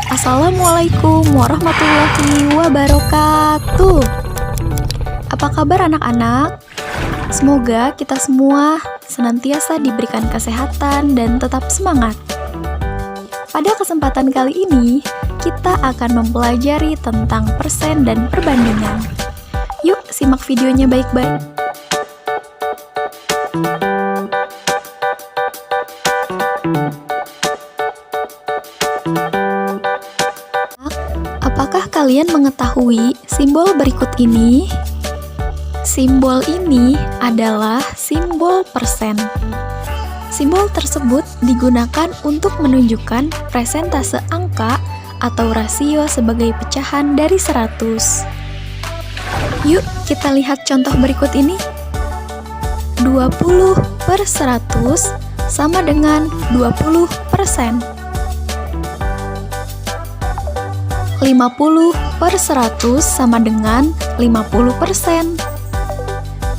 Assalamualaikum warahmatullahi wabarakatuh. Apa kabar anak-anak? Semoga kita semua senantiasa diberikan kesehatan dan tetap semangat. Pada kesempatan kali ini, kita akan mempelajari tentang persen dan perbandingan. Yuk, simak videonya baik-baik. Apakah kalian mengetahui simbol berikut ini? Simbol ini adalah simbol persen. Simbol tersebut digunakan untuk menunjukkan presentase angka atau rasio sebagai pecahan dari 100. Yuk, kita lihat contoh berikut ini. 20/100 sama dengan 20%. 50/100 sama dengan 50%.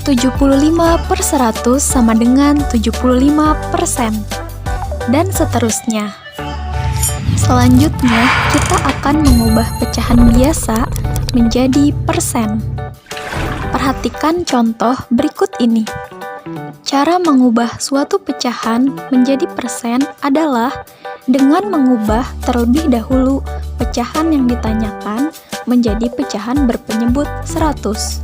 75/100 sama dengan 75%. Dan seterusnya. Selanjutnya, kita akan mengubah pecahan biasa menjadi persen. Perhatikan contoh berikut ini. Cara mengubah suatu pecahan menjadi persen adalah dengan mengubah terlebih dahulu pecahan yang ditanyakan menjadi pecahan berpenyebut 100.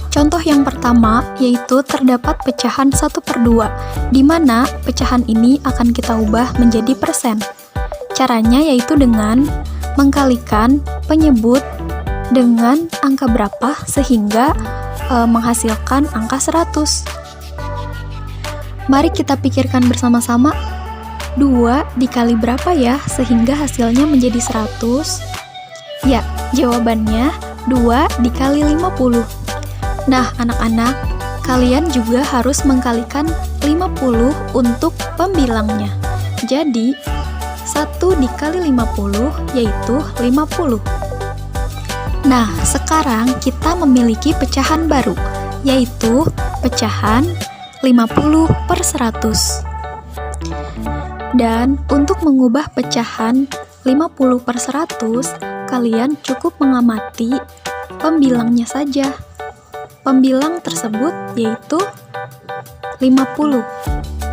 Contoh yang pertama yaitu terdapat pecahan 1/2, di mana pecahan ini akan kita ubah menjadi persen. Caranya yaitu dengan mengkalikan penyebut dengan angka berapa sehingga menghasilkan angka 100. Mari kita pikirkan bersama-sama. 2 dikali berapa ya sehingga hasilnya menjadi 100? Ya, jawabannya 2 dikali 50. Nah, anak-anak, kalian juga harus mengkalikan 50 untuk pembilangnya. Jadi, 1 dikali 50 yaitu 50. Nah, sekarang kita memiliki pecahan baru, yaitu pecahan 50/100. Dan untuk mengubah pecahan 50/100, kalian cukup mengamati pembilangnya saja. Pembilang tersebut yaitu 50.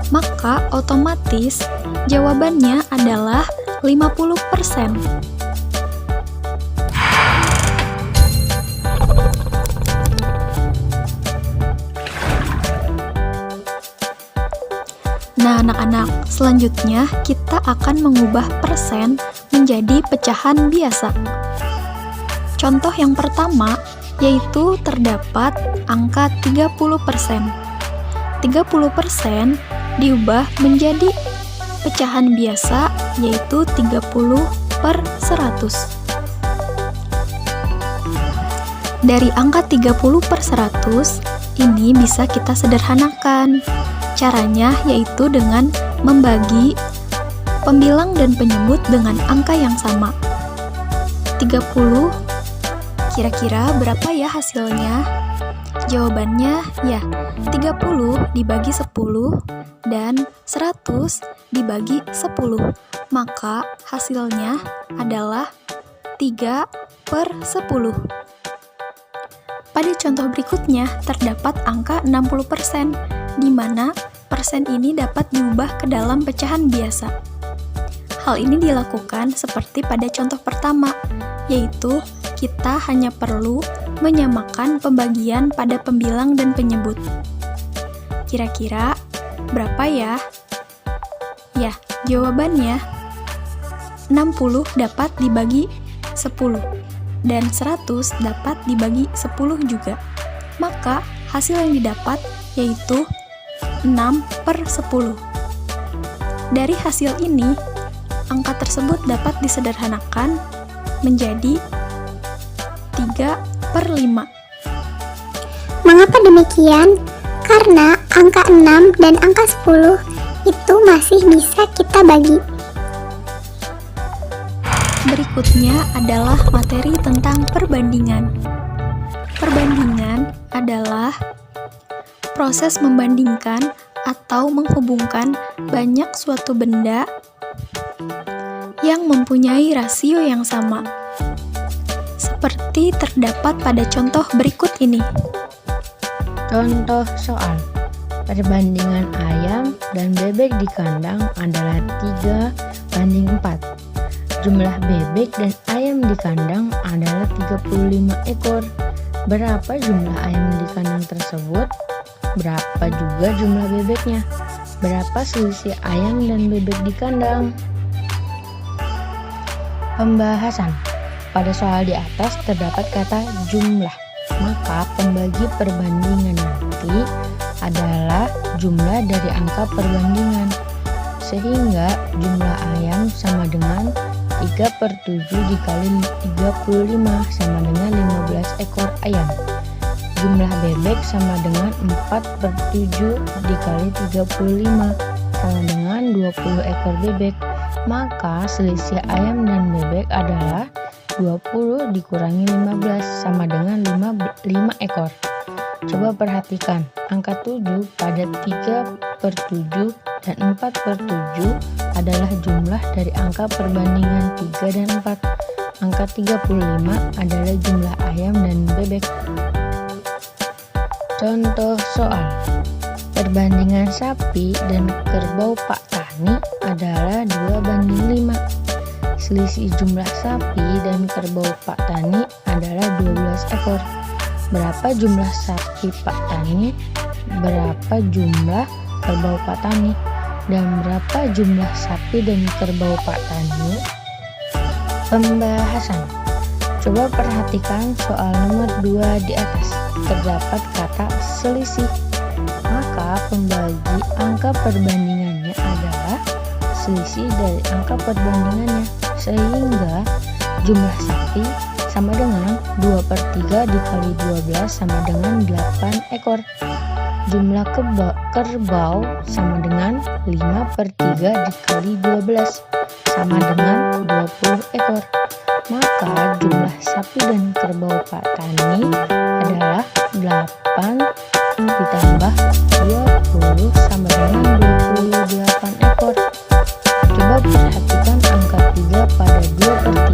Maka otomatis jawabannya adalah 50%. Nah, anak-anak, selanjutnya kita akan mengubah persen menjadi pecahan biasa. Contoh yang pertama yaitu terdapat angka 30%. 30% diubah menjadi pecahan biasa yaitu 30/100. Dari angka 30/100 ini bisa kita sederhanakan. Caranya yaitu dengan membagi pembilang dan penyebut dengan angka yang sama. 30, kira-kira berapa ya hasilnya? Jawabannya ya, 30 dibagi 10 dan 100 dibagi 10. Maka hasilnya adalah 3/10. Pada contoh berikutnya terdapat angka 60%, di mana persen ini dapat diubah ke dalam pecahan biasa. Hal ini dilakukan seperti pada contoh pertama, yaitu kita hanya perlu menyamakan pembagian pada pembilang dan penyebut. Kira-kira berapa ya? Ya, jawabannya 60 dapat dibagi 10 dan 100 dapat dibagi 10 juga. Maka hasil yang didapat yaitu 6/10. Dari hasil ini, angka tersebut dapat disederhanakan menjadi 3/5. Mengapa demikian? Karena angka 6 dan angka 10 itu masih bisa kita bagi. Berikutnya adalah materi tentang perbandingan. Perbandingan adalah proses membandingkan atau menghubungkan banyak suatu benda yang mempunyai rasio yang sama. Seperti terdapat pada contoh berikut ini. Contoh soal. Perbandingan ayam dan bebek di kandang adalah 3:4. Jumlah bebek dan ayam di kandang adalah 35 ekor. Berapa jumlah ayam di kandang tersebut? Berapa juga jumlah bebeknya? Berapa selisih ayam dan bebek di kandang? Pembahasan. Pada soal di atas terdapat kata jumlah. Maka pembagi perbandingan nanti adalah jumlah dari angka perbandingan. Sehingga jumlah ayam sama dengan 3/7 dikali 35 sama dengan 15 ekor ayam. Jumlah bebek sama dengan 4/7 dikali 35 sama dengan 20 ekor bebek. Maka selisih ayam dan bebek adalah 20 dikurangi 15 sama dengan 5 ekor. Coba perhatikan, angka 7 pada 3/7 dan 4/7 adalah jumlah dari angka perbandingan 3 dan 4. Angka 35 adalah jumlah ayam dan bebek. Contoh soal. Perbandingan sapi dan kerbau Pak Tani adalah 2:5. Selisih jumlah sapi dan kerbau Pak Tani adalah 12 ekor. Berapa jumlah sapi Pak Tani? Berapa jumlah kerbau Pak Tani? Dan berapa jumlah sapi dan kerbau Pak Tani? Pembahasan. Coba perhatikan soal nomor 2 di atas. Terdapat kata selisih. Maka pembagi angka perbandingannya adalah selisih dari angka perbandingannya. Sehingga jumlah sapi sama dengan 2/3 dikali 12 sama dengan 8 ekor. Jumlah kerbau sama dengan 5/3 dikali 12 sama dengan 20 ekor. Maka jumlah sapi dan kerbau Pak Tani adalah 8 ditambah 20 sama dengan 28 ekor. Coba perhatikan angka 3 pada 2/3